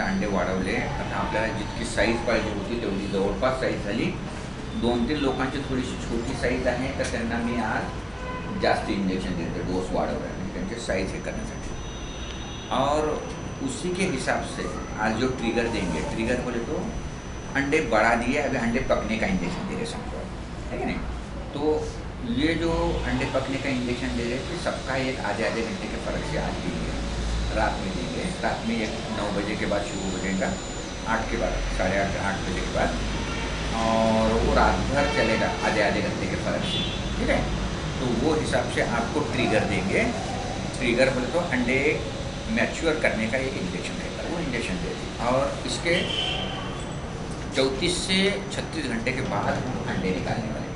अंडे वाढवले. आता आपल्याला जितकी साईज पाहिजे होती तेवढी जवळपास साईज झाली. 2-3 लोकांची थोडीशी छोटी साईज आहे, तर त्यांना मी आज जास्त इंजेक्शन देते, डोस वाढवला है त्यांचे साइज हे करण्यासाठी. और उसी के हिसाब से आज जो ट्रिगर देंगे, ट्रिगर बोले तो अंडे बढ़ा दिए, अभी अंडे पकने का इंजेक्शन दे रहे सबको, है कि नहीं. तो ये जो अंडे पकने का इंजेक्शन दे रहे थे सबका एक आधे घंटे के फर्क से आज देंगे, रात में देंगे. रात में एक 9 बजे के बाद शुरू हो जाएगा, 8 के बाद, 8:30 बजे के बाद, और वो रात भर चलेगा आधे घंटे के फर्क से. ठीक है. तो वो हिसाब से आपको ट्रिगर देंगे. ट्रिगर बोले तो अंडे मैच्योर करने का एक इंजेक्शन रहेगा, वो इंजेक्शन देंगे. और इसके 34 से 36 घंटे के बाद अंडे निकालने वाले.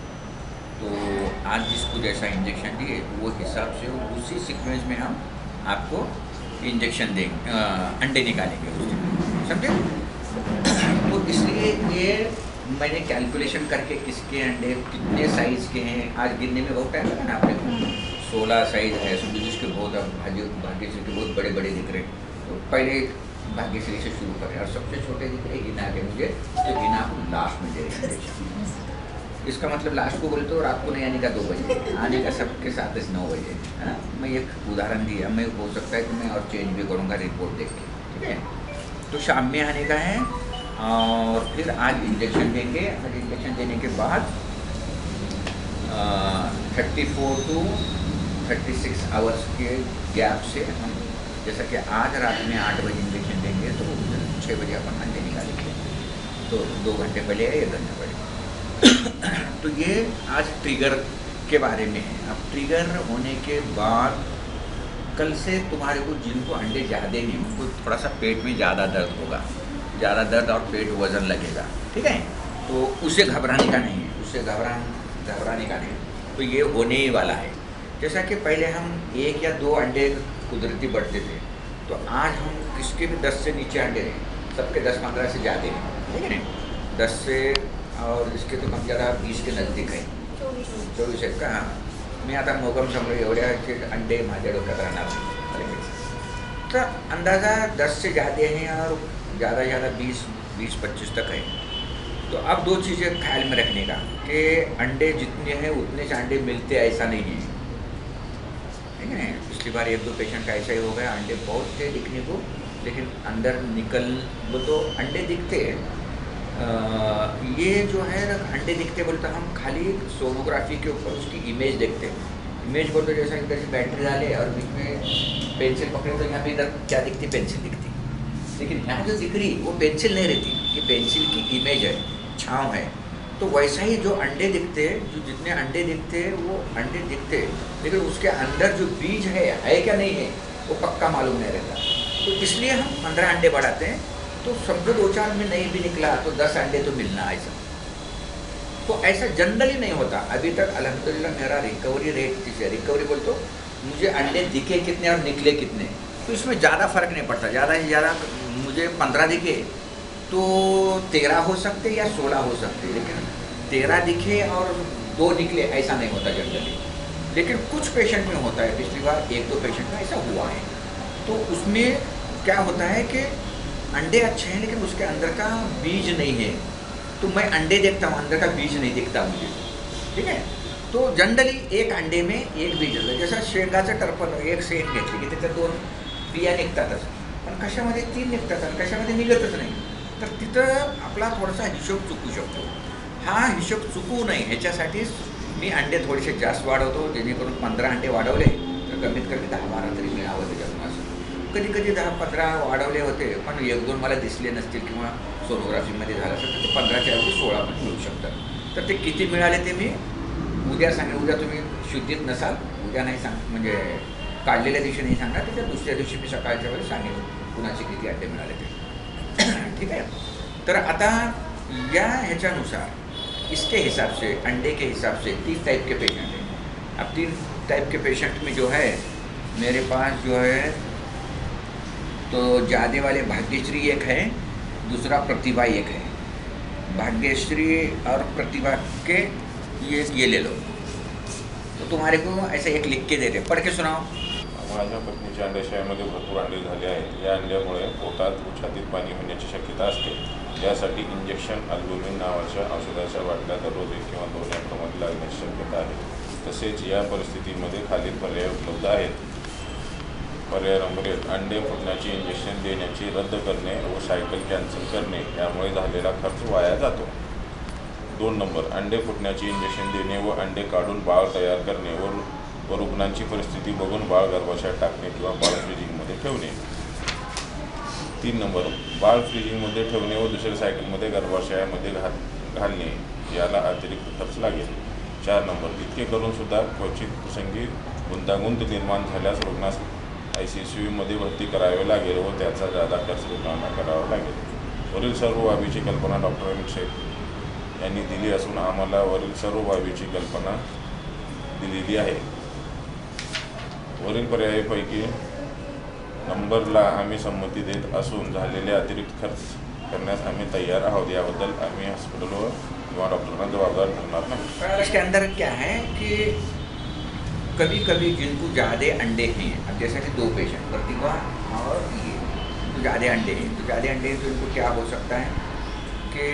तो आज जिसको जैसा इंजेक्शन दिए वो हिसाब से उसी सीक्वेंस में हम आपको इंजेक्शन देंगे, अंडे निकालेंगे उससे, समझे. तो इसलिए ये मैंने कैलकुलेशन करके किसके अंडे कितने साइज़ के हैं, आज गिनने में बहुत टाइम लगा ना आपने को. 16 साइज़ है, समझो जिसके बहुत भाग्यश्री के बहुत बड़े बड़े दिख रहे. तो पहले भाग्यश्री से शुरू करें, और सबसे छोटे दिख रहे गिना के मुझे, तो गिना को लास्ट में दे रहे इंजेक्शन. इसका मतलब लास्ट को बोले तो रात को नहीं आने का 2 बजे, आने का सबके साथ 9 बजे. है. मैं एक उदाहरण दिया, मैं हो सकता है कि मैं और चेंज भी करूँगा रिपोर्ट देख के. ठीक है. तो शाम में आने का है, और फिर आज इंजेक्शन देंगे. आज इंजेक्शन देने के बाद 34 to 36 आवर्स के गैप से हम, जैसा कि आज रात में 8 बजे इंजेक्शन देंगे तो 6 बजे अपन अंडे निकालेंगे. तो 2 घंटे पहले या 1 घंटे पहले. तो ये आज ट्रिगर के बारे में है. अब ट्रिगर होने के बाद कल से तुम्हारे को जिनको अंडे ज़्यादा नहीं, उनको थोड़ा सा पेट में ज़्यादा दर्द होगा, ज़्यादा दर्द और पेट वजन लगेगा. ठीक है. तो उसे घबराने का नहीं है, उससे घबराने का नहीं. तो ये होने ही वाला है. जैसा कि पहले हम 1 या 2 अंडे कुदरती बढ़ते थे, तो आज हम किसके भी 10 से नीचे अंडे हैं, सबके 10-15 से ज़्यादा हैं. ठीक है ना. 10 से, और इसके तो कम ज़्यादा 20 के नज़दीक है, 24 है का. मी आता मोगम समोर एवढ्याचे अंडे माझ्या डोक्यात राहणार. तर अंदाज़ा 10 से ज़्यादा हैं, और ज़्यादा 20-25 तक है. तो अब 2 चीज़ें ख्याल में रखने का कि अंडे जितने हैं उतने से अंडे मिलते, ऐसा नहीं है. ठीक है. पिछली बार 1-2 पेशेंट का ऐसा ही हो गया, अंडे बहुत थे दिखने को, लेकिन अंदर निकल वो तो अंडे दिखते हैं. ये जो है अंडे दिखते बोलते, हम खाली सोनोग्राफी के ऊपर उसकी इमेज देखते हैं. इमेज बोलते जैसा इधर से बैटरी डाले और बीच में पेंसिल पकड़े, तो यहाँ पे इधर क्या दिखती, पेंसिल दिखती. लेकिन यहाँ जो दिख रही वो पेंसिल नहीं रहती, ये पेंसिल की इमेज है, छाँव है. तो वैसा ही जो अंडे दिखते हैं, जो जितने अंडे दिखते हैं वो अंडे दिखते हैं, लेकिन उसके अंदर जो बीज है क्या नहीं है, वो पक्का मालूम नहीं रहता. तो इसलिए हम 15 अंडे बढ़ाते हैं. तो समझो 2-4 में नहीं भी निकला तो 10 अंडे तो मिलना, ऐसा. तो ऐसा जनरली नहीं होता. अभी तक अल्हम्दुलिल्लाह मेरा रिकवरी रेट, रिकवरी बोल तो मुझे अंडे दिखे कितने और निकले कितने, तो इसमें ज़्यादा फ़र्क नहीं पड़ता. ज़्यादा से ज़्यादा मुझे 15 दिखे तो 13 हो सकते या 16 हो सकते, लेकिन 13 दिखे और 2 निकले ऐसा नहीं होता जनरली. लेकिन कुछ पेशेंट में होता है. पिछली बार 1-2 पेशेंट में ऐसा हुआ है. तो उसमें क्या होता है कि अंडे अच्छे हैं लेकिन उसके अंदर का बीज नहीं है. तो मैं अंडे देखता हूँ, अंदर का बीज नहीं दिखता मुझे. ठीक है. तो जनरली एक अंडे में एक बीज होतं. जसं शेंगाचं टरफल, एक शेंग घेतली की त्याच्यात 2 बिया निघतातच, पण कशामध्ये 3 निघतात आणि कशामध्ये निघतच नाही. तर तिथं आपला थोडासा हिशोब चुकू शकतो. हा हिशोब चुकू नये ह्याच्यासाठीच मी अंडे थोडेसे जास्त वाढवतो, जेणेकरून 15 अंडे वाढवले तर कमीत कमी 10-12 तरी मिळावं त्याच्यातून. असं कधी 10-15 वाढवले होते, पण 1-2 मला दिसले नसतील किंवा सोनोग्राफीमध्ये झालं असेल तर ते 15च्या ऐवजी 16 पण मिळू शकतात. तर ते किती मिळाले ते मी उद्या सांगेन. उद्या तुम्ही शुद्धीत नसाल, उद्या नाही म्हणजे काढलेल्या दिवशी नहीं सांगा, त्याच्या दुसऱ्या दिवशी मी सकाळच्या वेळेस सांगेन कुणाचे किती अंडे मिळाले ते. ठीक है. तर आता या ह्याच्यानुसार इसके हिसाब से, अंडे के हिसाब से 3 टाइप के पेशेंट हैं. अब 3 टाइप के पेशेंट में जो है मेरे पास जो है, तो ज़्यादा वाले भाग्यश्री एक है, दूसरा प्रतिभा एक है. भाग्यश्री और प्रतिभा के ये ले लो. तो तुम्हारे को ऐसे एक लिख के देते, पढ़ के सुनाओ. माझ्या पत्नीच्या अंडाशयामध्ये भरपूर अंडे झाले आहेत. या अंड्यामुळे पोटात व छातीत पाणी होण्याची शक्यता असते. यासाठी इंजेक्शन अल्बुमिन नावाच्या औषधाच्या बाटल्या दररोज 1 किंवा 2 एप्रिलमध्ये लागण्याची शक्यता आहे. तसेच या परिस्थितीमध्ये खालील पर्याय उपलब्ध आहेत. पर्याय नंबर 1, अंडे फुटण्याची इंजेक्शन देण्याची रद्द करणे व सायकल कॅन्सल करणे. यामुळे झालेला खर्च वाया जातो. 2 नंबर, अंडे फुटण्याची इंजेक्शन देणे व अंडे काढून बाळ तयार करणे व रुग्णांची परिस्थिती बघून बाळ गर्भाशयात टाकणे किंवा बाळ फ्रीजिंगमध्ये ठेवणे. 3 नंबर, बाळ फ्रीजिंगमध्ये ठेवणे व दुसऱ्या सायकलमध्ये गर्भाशयामध्ये घालणे. याला अतिरिक्त खर्च लागेल. 4 नंबर, इतके करून सुद्धा क्वचित प्रसंगी गुंतागुंत निर्माण झाल्यास रुग्णास ICU भरती करावे लागेल व त्याचा जादा खर्च रुग्णांना करावा लागेल. वरील सर्व बाबीची कल्पना डॉक्टर अमित शेख यांनी दिली असून आम्हाला वरील सर्व बाबीची कल्पना दिलेली आहे. वरील पर्यायापैकी नंबरला आम्ही संमती देत असून झालेले अतिरिक्त खर्च करण्यास आम्ही तैयार आहोत. याबद्दल आम्ही हॉस्पिटल किंवा डॉक्टरांना जबाबदार ठरणार नाही. इसके अंदर क्या है कि कभी कभी जिनको ज़्यादा अंडे हैं, अब जैसा कि 2 पेशेंट प्रतिभा और ये तो ज़्यादा अंडे हैं, तो ज़्यादा अंडे तो इनको क्या हो सकता है कि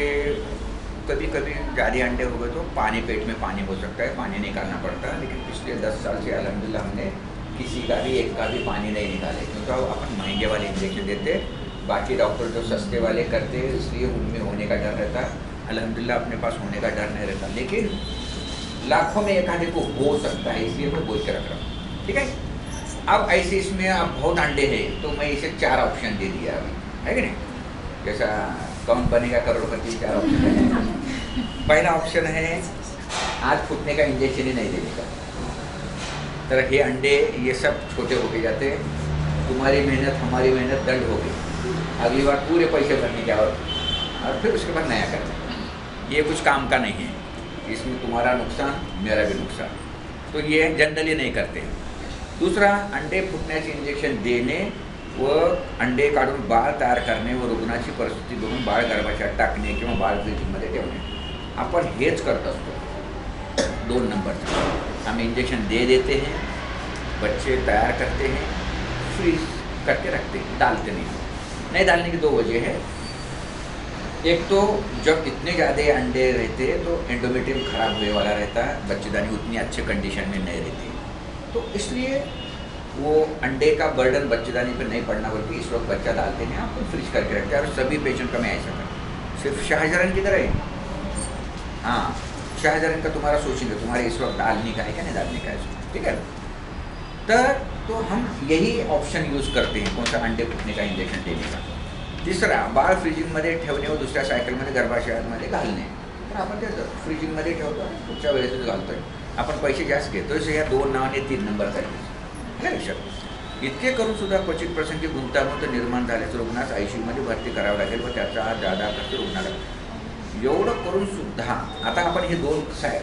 कभी कभी ज़्यादा अंडे हो गए तो पानी पेट में पानी हो सकता है, पानी निकालना पड़ता है. लेकिन पिछले 10 साल से अल्हम्दुलिल्लाह हमने किसी का भी एक का भी पानी नहीं निकाले, क्योंकि अपन महंगे वाले इंजेक्शन देते, बाकी डॉक्टर जो सस्ते वाले करते, इसलिए उनमें होने का डर रहता. अल्हम्दुलिल्लाह अपने पास होने का डर नहीं रहता, लेकिन लाखों में एक आधे को हो सकता है, इसलिए मैं बोल के रख रहा हूँ. ठीक है. अब ऐसे इसमें अब बहुत अंडे हैं तो मैं इसे 4 ऑप्शन दे दिया अभी, है कि नहीं. जैसा कौन बनेगा करोड़पति, 4 ऑप्शन है. पहला ऑप्शन है आज फूटने का इंजेक्शन ही नहीं देने का. तर हे अंडे ये सब छोटे होके जाते, तुम्हारी मेहनत हमारी मेहनत दंड हो गई. अगली बार पूरे पैसे भरने के और फिर उसके बाद नया करना. ये कुछ काम का नहीं है. इसमें तुम्हारा नुकसान मेरा भी नुकसान, तो ये जनरली नहीं करते. दूसरा, अंडे फुटण्याचे इंजेक्शन देणे व अंडे काढून बाळ तयार करणे व रुग्णाची परिस्थिती बघून बाळ गर्भाशयात टाकणे किंवा बाळ फ्रीजिंगमध्ये ठेवणे. आपण हेच करत असतो. 2 नंबरचा हम इंजेक्शन दे देते हैं, बच्चे तैयार करते हैं, फ्रीज करके रखते हैं, डालते नहीं डालने की 2 वजह है. एक तो जब इतने ज़्यादा अंडे रहते तो एंडोमेट्रियम खराब हुए वाला रहता है, बच्चेदानी उतनी अच्छे कंडीशन में नहीं रहती, तो इसलिए वो अंडे का बर्डन बच्चेदानी पर नहीं पड़ना, बल्कि इस वक्त बच्चा डालते हैं आपको फ्रीज करके रखते हैं. और सभी पेशेंट का मैं ऐसा करता. सिर्फ शाहजहान की तरह है. हाँ, शाहजहान का तुम्हारा सोचेंगे तुम्हारे इस वक्त डालने का है क्या नहीं डालने का है. ठीक है. तो हम यही ऑप्शन यूज़ करते हैं, कौन सा, अंडे फुटने का इंजेक्शन देने का. तिसरा, बाळ फ्रीजिंगमध्ये ठेवणे व दुसऱ्या सायकलमध्ये गर्भाशयामध्ये घालणे. तर आपण ते फ्रीजिंगमध्ये ठेवतो, पुढच्या वेळेस घालतोय. आपण पैसे जास्त घेतोय, सो या 2 नावाने 3 नंबर आहे लक्षात. इतके करून सुद्धा क्वचित प्रसंगी गुंतागुंत निर्माण झाल्यास रुग्णास ICUमध्ये भरती करावं लागेल व त्याचा जादा खर्च रुग्णाला. एवढं करून सुद्धा आता आपण हे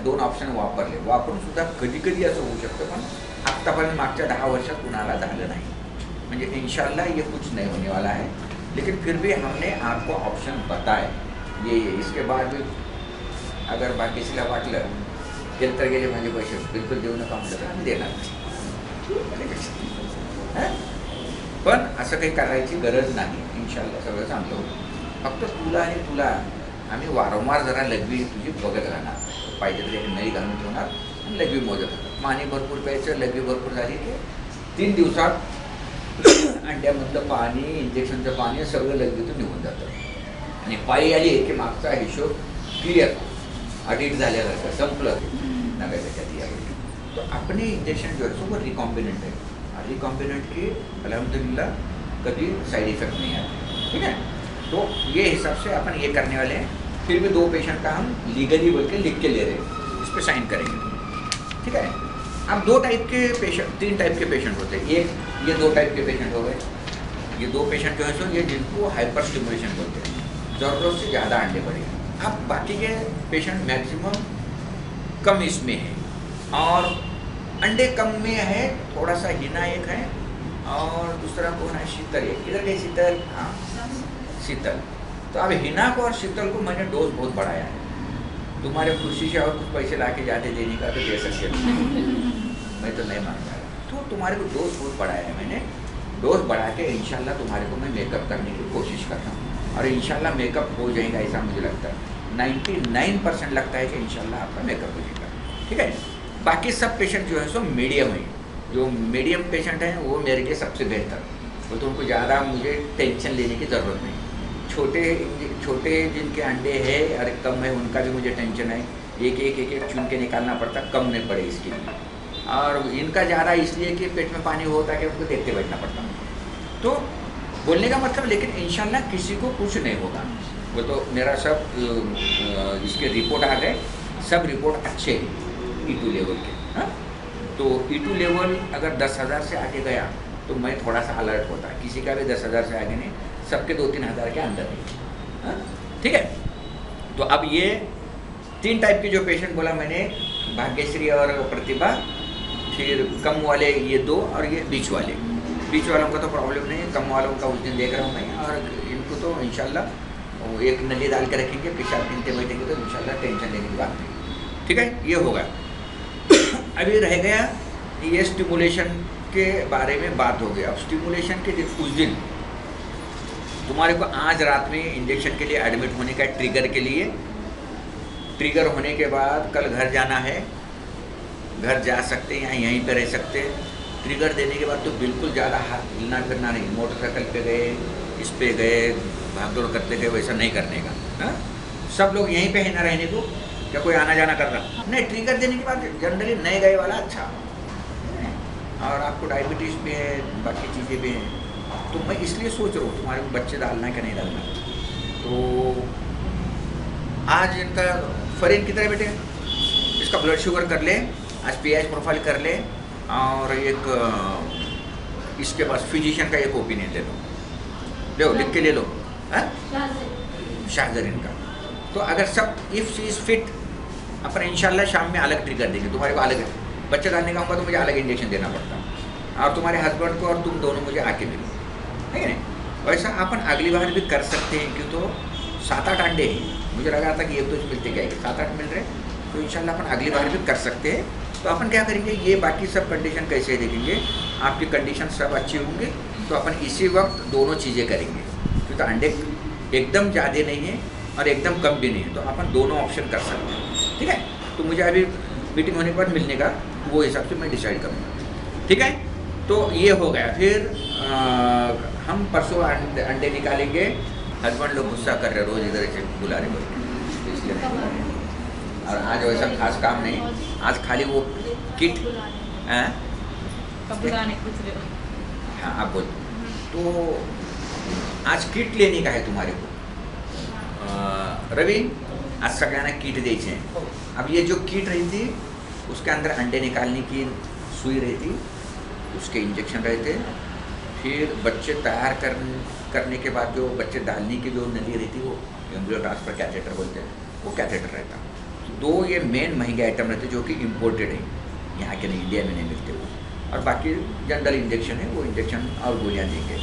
2 ऑप्शन वापरून सुद्धा कधी कधी असं होऊ शकतं, पण आत्तापर्यंत मागच्या 10 वर्षात कुणाला झालं नाही. म्हणजे इंशाल्लाह ये कुछ नहीं होने वाला है. लेकिन फिर भी हमने आपको ऑप्शन बताए. ये इसके बाद भी अगर बाकीला वाटलं गेलं तर गेले म्हणजे पैसे बिलकुल देऊ नका म्हटलं तर आम्ही देणार नाही. पण असं काही करायची गरज नाही. इंशाल्लाह सगळं चांगलं होतं. फक्त तुला आम्ही वारंवार जरा लघवी तुझी बघत राहणार. पाहिजे तर एक नळी घालून ठेवणार आणि लघवी मोजत राहणार. पाणी भरपूर प्यायचं, लघवी भरपूर झाली की 3 दिवसात अंड्यामधलं पाणी, इंजेक्शनचं पाणी सगळं लघवीतून निघून जातं. आणि पायी आली की मागचा हिशोब क्लिअर, ऑडिट झाल्यासारखं संपलं नव्या त्याच्यात यावेळी. तो अपने इंजेक्शन जो है वो रिकॉम्बिनेंट है. रिकॉम्बिनेंट की अल्हम्दुलिल्लाह कभी साइड इफेक्ट नहीं आते. ठीक है. तो ये हिसाब से अपन ये करने वाले हैं. फिर भी 2 पेशेंट का हम लीगली बोल के लिख के ले रहे हैं, इस पर साइन करेंगे. ठीक है. अब 2 टाइप के पेशेंट, 3 टाइप के पेशेंट होते हैं. एक ये 2 टाइप के पेशेंट हो गए. ये 2 पेशेंट जो है सो ये जिनको हाइपर स्टिमुलेशन बोलते हैं, ज़रूरत से ज़्यादा अंडे पड़े. अब बाकी के पेशेंट मैक्सिमम कम इसमें है और अंडे कम में है. थोड़ा सा हिना एक है और दूसरा कौन है, शीतल. इधर कहीं शीतल, हाँ शीतल. तो अब हिना को और शीतल को मैंने डोज बहुत बढ़ाया है. तुम्हारे खुशी से और कुछ पैसे ला के जाते देने का तो दे सकते मैं तो नहीं मांग रहा. तो तुम्हारे को डोज बहुत बढ़ाया है मैंने, डोज बढ़ा के इंशाल्लाह तुम्हारे को मैं मेकअप करने की कोशिश कर रहा हूँ और इंशाल्लाह मेकअप हो जाएगा, ऐसा मुझे लगता है। 99% लगता है कि इंशाल्लाह आपका मेकअप हो जाएगा, ठीक है। बाकी सब पेशेंट जो है सो मीडियम है, जो मीडियम पेशेंट हैं वो मेरे लिए सबसे बेहतर, तो उनको ज़्यादा मुझे टेंशन लेने की ज़रूरत नहीं। छोटे छोटे जिनके अंडे हैं और कम है उनका भी मुझे टेंशन है, एक एक चुन के निकालना पड़ता, कम नहीं पड़े इसके लिए। और इनका ज़्यादा इसलिए कि पेट में पानी होता है कि उनको देखते बैठना पड़ता। तो बोलने का मतलब, लेकिन इंशाल्लाह किसी को कुछ नहीं होगा। वो तो मेरा सब इसके रिपोर्ट आ गए, सब रिपोर्ट अच्छे हैं E2 लेवल के। हाँ, तो E2 लेवल अगर 10,000 से आगे गया तो मैं थोड़ा सा अलर्ट होता, किसी का भी 10,000 से आगे नहीं, सबके 2-3 हज़ार के अंदर है, ठीक है। तो अब ये 3 टाइप के जो पेशेंट बोला मैंने, भाग्यश्री और प्रतिभा, फिर कम वाले ये 2 और ये बीच वाले। बीच वालों का तो प्रॉब्लम नहीं है, कम वालों का उस दिन देख रहा हूँ मैं, और इनको तो इंशाल्लाह एक नली डाल के रखेंगे, पेशाब गिनते बैठेंगे तो इंशाल्लाह टेंशन लेने की बात नहीं, ठीक है। ये होगा। अभी रह गया ये स्टिमुलेशन के बारे में बात हो गया। अब स्टिमुलेशन के उस दिन तुम्हारे को आज रात में इंजेक्शन के लिए एडमिट होने का ट्रिगर के लिए, ट्रिगर होने के बाद कल घर जाना है, घर जा सकते हैं या यहीं पे रह सकते हैं। ट्रिगर देने के बाद तो बिल्कुल ज़्यादा हाथ हिलना फिरना नहीं, मोटरसाइकिल पे गए, इस पे गए, भागदौड़ करते गए, वैसा नहीं करने का। हाँ, सब लोग यहीं पे है ना रहने को, क्या कोई आना जाना कर रहा नहीं। ट्रिगर देने के बाद जनरली नए गए वाला अच्छा, और आपको डायबिटीज़ भी है, बाकी चीज़ें भी हैं, तो मैं इसलिए सोच रहा हूँ तुम्हारे को बच्चे डालना है कि नहीं डालना। तो आज इनका फरीन कितना है बेटे, इसका ब्लड शुगर कर ले, आज pH प्रोफाइल कर ले, और एक इसके पास फिजिशियन का एक ओपिनियन ले लो, लिख के ले लो, शाहजरीन का। तो अगर सब इफ़ शी इज़ फिट, अपन इंशाल्लाह शाम में अलग ट्रिगर देंगे तुम्हारे को। अलग बच्चा डालने का होगा तो मुझे अलग इंजेक्शन देना पड़ता, और तुम्हारे हस्बैंड को और तुम दोनों मुझे आके मिलो, है नहीं। वैसा अपन अगली बार भी कर सकते हैं, क्यों तो 7-8 अंडे हैं, मुझे लगा था कि 1-2 मिलते क्या, 7-8 मिल रहे, तो इंशाल्लाह अपन अगली बार भी कर सकते हैं। तो अपन क्या करेंगे, ये बाकी सब कंडीशन कैसे देखेंगे, आपकी कंडीशन सब अच्छी होंगे तो अपन इसी वक्त दोनों चीज़ें करेंगे, क्योंकि अंडे एकदम ज़्यादा नहीं है और एकदम कम भी नहीं है, तो अपन दोनों ऑप्शन कर सकते हैं, ठीक है। तो मुझे अभी मीटिंग होने के बाद मिलने का, वो हिसाब से मैं डिसाइड करूँगा, ठीक है। तो ये हो गया। फिर हम परसों अंडे निकालेंगे। हस्बैंड लोग गुस्सा कर रहे, रोज़ इधर से बुला रहे बोल के, इसलिए नहीं बुला रहे। और आज वैसा खास काम नहीं, आज खाली वो किट, हाँ आप बोल। तो आज किट लेने का है तुम्हारे को, रवि, आज सगळ्यांना किट द्यायचे हैं। अब ये जो किट रही थी उसके अंदर अंडे निकालने की सुई रहती, उसके इंजेक्शन रहते, फिर बच्चे तैयार करने के बाद जो बच्चे डालने की जो नली रहती वो एम्ब्रियो ट्रांसफर कैथेटर बोलते हैं, वो कैथेटर रहता। दो ये मेन महंगे आइटम रहते जो कि इम्पोर्टेड है, यहाँ के नहीं, इंडिया में नहीं मिलते वो। और बाकी जनरल इंजेक्शन है, वो इंजेक्शन और गोलियाँ देंगे।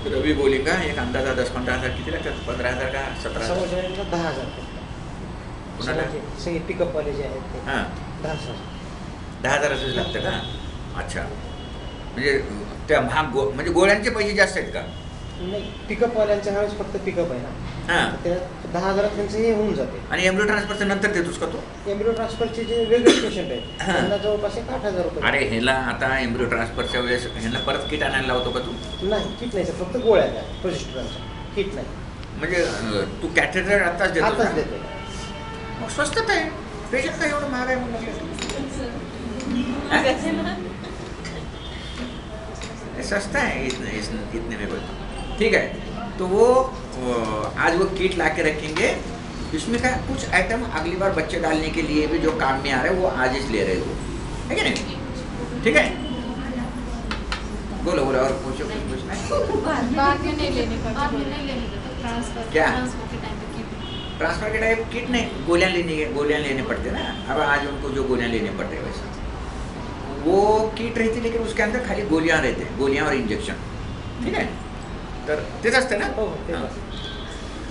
तो रवि बोलेगा एक अंदाजा 10-15 हज़ार किती लागतात, 15,000 का 17,000, 10,000 सगळे पिकअप वाले जे आहेत ते हां 10,000 लागतं का? अच्छा, म्हणजे त्या महाग म्हणजे गोळ्यांचे पैसे जास्त आहेत का? नाही, पिकअप वाल्यांच्या वेळेस फक्त पिकअप आहे ना, हां, त्याला 10,000 त्यांचं हे होऊन जाते। आणि एम्ब्रियो ट्रान्सफरचं नंतर देतोस का तो? एम्ब्रियो ट्रान्सफरचे जे वेगळे पेशंट आहेत त्यांना जवळपास 8,000 रुपये। अरे ह्याला आता एम्ब्रियो ट्रान्सफरच्या वेळेस ह्यांना परत किट आणायला लावतो का तू? नाही, किट नाही सर, फक्त गोळ्या द्या प्रोजेस्टेरॉनच्या, किट नाही। म्हणजे तू कॅथेटर आताच देतो आताच का? देते। मग स्वस्तच आहे, पेशंट काय एवढं महाग आहे म्हणून सस्ता है इतने में बोलता, ठीक है। तो वो आज वो किट ला के रखेंगे, इसमें का कुछ आइटम अगली बार बच्चे डालने के लिए भी जो काम में आ रहे हैं वो आज ही ले रहे हो, है कि नहीं? ठीक है, बोलो बोलो और पूछो कुछ पूछना है? बाद में नहीं लेने का, बाद में नहीं लेने का ट्रांसफर, क्या? ट्रांसफर के टाइम पे किट, ट्रांसफर के टाइम किट नहीं, गोलियाँ लेने पड़ते ना। अब आज उनको जो गोलियाँ लेने पड़ते हैं वैसा वो किट रहती, लेकिन उसके अंदर खाली गोलियाँ रहते हैं, गोलियाँ और इंजेक्शन, ठीक है। तर तेच असतं ना। हाँ।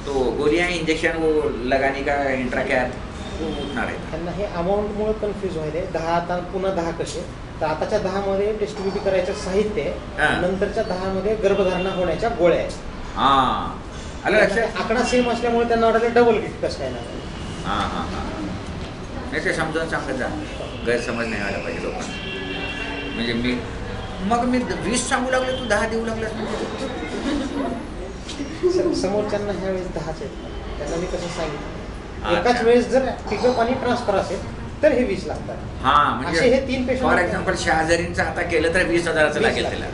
तो गोलियाँ इंजेक्शन वो लगाने का इंट्रा कैप वो उतना रहता है। त्यांना हे अमाऊंटमुळे कन्फ्यूज व्हायले, 10 आता पुन्हा 10 कसे तर आताच्या 10 मध्ये टेस्ट बीबी करायचं साहित्य हा. आहे, नंतरच्या 10 मध्ये गर्भधारणा होण्याच्या गोळ्या आहेत. हां आलं लक्षात. आकडा सेम असल्यामुळे त्यांना वाटलं डबल किट कसं काय नाही. हां हां हां नाही ते समजावून सांगत जा, गैरसमज नाही व्हायला पाहिजे लोकांना. म्हणजे मग मी 20 सांगू लागलो, तू 10 देऊ लागलास म्हणजे. समोरच्यांना ह्या वेळेस 10च आहेत, त्यांना मी कसं सांगितलं अच्छा. एकाच वेळेस जर पिकअप आणि ट्रान्सफर असेल तर हे 20 लागतात. हां असे हे 3 म्हणजे पेशंट फॉर एक्झाम्पल शहाजरींचं आता केलं तर 20,000चं लागेल 20,000. त्याला.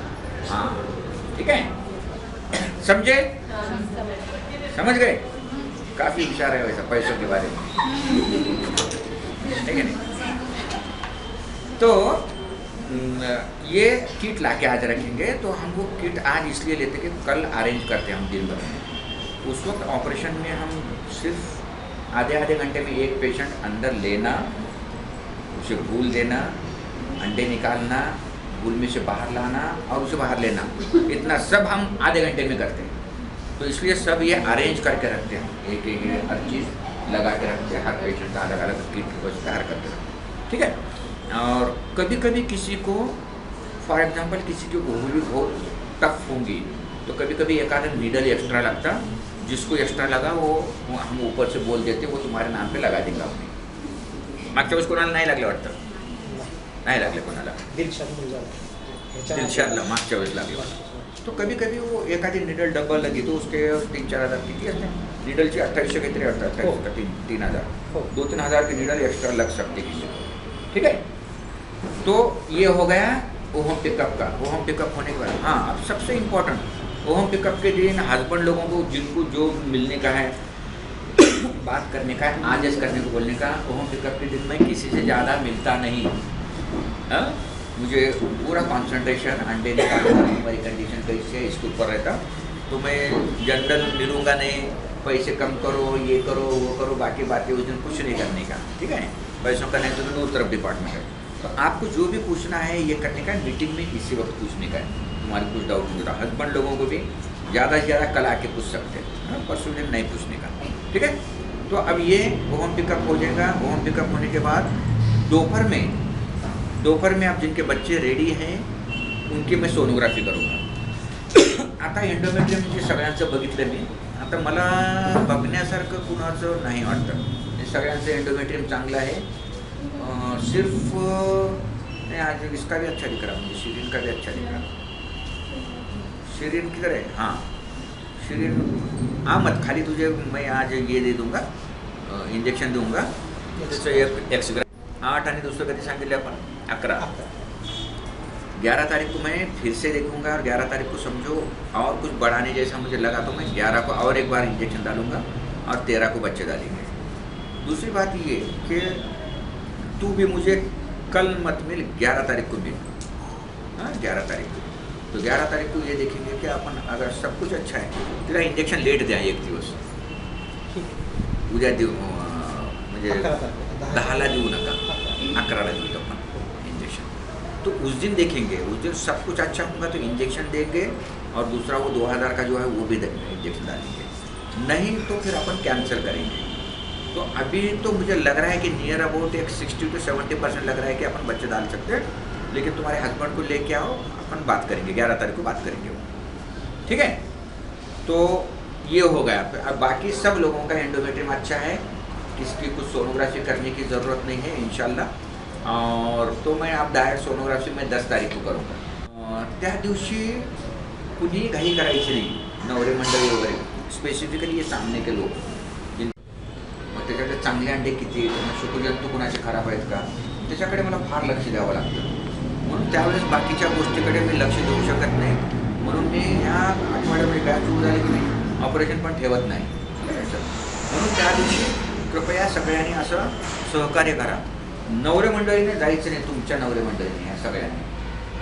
हां ठीक आहे, समजे समझ गए. काफी होशियार है वैसा पैसों के बारे में, ठीक है नहीं. तो ये किट ला के आज रखेंगे. तो हम वो किट आज इसलिए लेते कि कल अरेंज करते हैं हम दिन भर में. उस वक्त ऑपरेशन में हम सिर्फ आधे घंटे में एक पेशेंट अंदर लेना, उसे भूल देना, अंडे निकालना, भूल में से बाहर लाना और उसे बाहर लेना, इतना सब हम आधे घंटे में करते हैं. तो इसलिए सब ये अरेंज करके रखते हैं, एक एक हर चीज़ लगा के रखते हैं, हर पेशेंट का अलग अलग किट को तैयार करके रखते हैं. ठीक है. और कभी कभी किसी को फॉर एग्जांपल किसी की गोली बहुत टफ होंगी तो कभी कभी एक आधा नीडल एक्स्ट्रा लगता, जिसको एक्स्ट्रा लगा वो हम ऊपर से बोल देते, वो तुम्हारे नाम पे लगा देंगे अपने. मागच्या वेळेस कोणाला नाही लागलं वाटतं, नाही लागले कोणाला, दिलशादला मागच्या वेळेस लागले वाटतं. तो कभी कभी वो एखादी निडल डब्बल लगी तो उसके 3-4 हज़ार किती असते निडलची 2800 काहीतरी असतात, 3,000 2-3 हज़ार की निडल एक्स्ट्रा लग सकते किसी को. ठीक है. तो ये हो गया ओहम पिकअप का. ओहम पिकअप होने के बाद हाँ अब सबसे इम्पोर्टेंट ओहम पिकअप के दिन हस्बैंड लोगों को जिनको जो मिलने का है बात करने का है, आदेश करने को बोलने का. ओहम पिकअप के दिन मैं किसी से ज़्यादा मिलता नहीं. हाँ मुझे पूरा कंसंट्रेशन अंडे निकालना, हमारी कंडीशन कैसी है इसके ऊपर रहता. तो मैं जनरल मिलूँगा नहीं, पैसे कम करो, ये करो, वो करो, बाकी बातें उस दिन कुछ नहीं करने का. ठीक है. पैसों का नहीं तो दूर तरफ डिपार्टमेंट है. तो आपको जो भी पूछना है ये करने का, मीटिंग में इसी वक्त पूछने का है. तुम्हारे कुछ डाउट नहीं होता. हस्बैंड लोगों को भी ज़्यादा से ज़्यादा कल आके पूछ सकते हैं, परसों दिन नहीं पूछने का. ठीक है. तो अब ये ओहम पिकअप हो जाएगा. ओहम पिकअप होने के बाद दोपहर में आप जिनके बच्चे रेडी हैं उनकी मैं सोनोग्राफी करूँगा. आता एंडोमेट्रियम म्हणजे सगळ्यांचं बघितलं मी. आता मला बघण्यासारखं कुणाचं नाही वाटतं. सगळ्यांचं एंडोमेट्रियम चांगलं आहे. सिर्फ आज इसका भी अच्छा दिख रहा मुझे, शिरीन का भी अच्छा दिख रहा. शिरीन किधर है? हाँ शिरीन हाँ मत खाली तुझे मैं आज ये दे दूँगा, इंजेक्शन दूंगा. त्याचं एक एक्सग्राम 8 आणि दुसरं कधी सांगितलं आपण 11. 11 तारीख को मैं फिर से देखूंगा और 11 तारीख को समझो और कुछ बढ़ाने जैसा मुझे लगा तो मैं 11 को और एक बार इंजेक्शन डालूंगा और 13 को बच्चे डालेंगे. दूसरी बात ये कि तू भी मुझे कल मत मिल, 11 तारीख को मिल. हाँ 11 तारीख को. तो 11 तारीख को ये देखेंगे कि अपन अगर सब कुछ अच्छा है तेरा इंजेक्शन लेट द्या एक दिवस. उद्या देऊ म्हणजे 10ला देऊ नका, 11ला देऊ आपण इंजेक्शन. तो उस दिन देखेंगे, उस दिन सब कुछ अच्छा होगा तो इंजेक्शन देंगे और दूसरा वो 2000 का जो है वो भी इंजेक्शन डालेंगे. नहीं तो फिर अपन कैंसिल करेंगे. तो अभी तो मुझे लग रहा है कि नियर अबाउट एक 60 to 70% लग रहा है कि अपन बच्चे डाल सकते हैं. लेकिन तुम्हारे हस्बैंड को लेके आओ, अपन बात करेंगे, 11 तारीख को बात करेंगे. ठीक है. तो ये हो गया. अब बाकी सब लोगों का एंडोमेट्रियम अच्छा है, किसकी कुछ सोनोग्राफी करने की ज़रूरत नहीं है इंशाल्लाह. और तो मैं आप डायरेक्ट सोनोग्राफी में 10 तारीख को करूँगा. त्या दिवशी कुणी घाई करायची नाही. नवरे मंडळी वगैरे स्पेसिफिकली ये सामने के लोक, मग त्याच्याकडे चांगले अंडे किती, शुक्रजंतू कुणाचे खराब आहेत का, त्याच्याकडे मला फार लक्ष द्यावं लागतं. म्हणून त्यावेळेस बाकीच्या गोष्टीकडे मी लक्ष देऊ शकत नाही. म्हणून मी ह्या आठवड्यामध्ये काय चूक झाली की मी ऑपरेशन पण ठेवत नाही. म्हणून त्या दिवशी कृपया सगळ्यांनी असं सहकार्य करा. नवरे मंडळीने जायचं नाही, तुमच्या नवरे मंडळीने या सगळ्यांनी.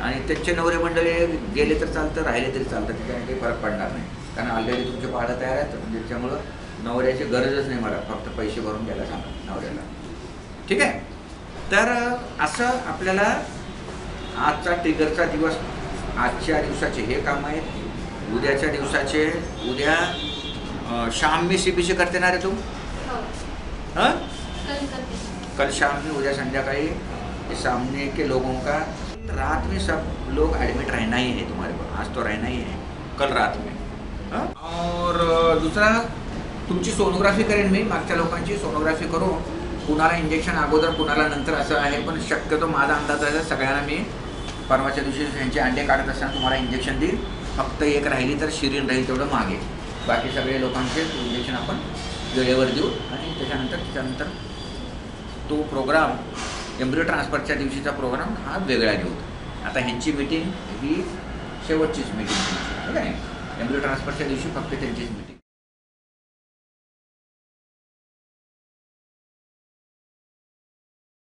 आणि त्यांचे नवरे मंडळी गेले तर चालतं, राहिले तरी चालतं, त्याच्याने काही फरक पडणार नाही. कारण ऑलरेडी तुमचे बाळं तयार आहेत. त्याच्यामुळं नवऱ्याची गरजच नाही मला, फक्त पैसे भरून द्यायला सांगा नवऱ्याला. ठीक आहे. तर असं आपल्याला आजचा ट्रिगरचा दिवस, आजच्या दिवसाचे हे काम आहेत. उद्याच्या दिवसाचे उद्या शाम में CBC करते ना रे तुम? हाँ कल शाम में, उद्या संध्याकाळी सामने के लोगों का रात में सब लोग एडमिट रहना ही है तुम्हारे को, आज तो रहना ही है, कल रात में हाँ? और दुसरा तुमची सोनोग्राफी करेन मी, मागच्या लोकांची सोनोग्राफी करू, कुणाला इंजेक्शन अगोदर कुणाला नंतर असं आहे, पण शक्यतो माझा अंदाज आहे सगळ्यांना मी परवाच्या दिवशी त्यांचे अंडे काढत असताना तुम्हाला इंजेक्शन देईल. फक्त एक राहिली तर शिरीन राहील तेवढं मागे, बाकी सगळे लोकांचे इंजेक्शन आपण वेळेवर देऊ आणि त्याच्यानंतर तो प्रोग्राम एम्ब्रियो ट्रान्सफरच्या दिवशीचा प्रोग्राम हा वेगळा घेऊ. आता ह्यांची मीटिंग ही शेवटचीच मीटिंग ठीक आहे. एम्ब्रियो ट्रान्सफरच्या दिवशी फक्त त्यांचीच मीटिंग.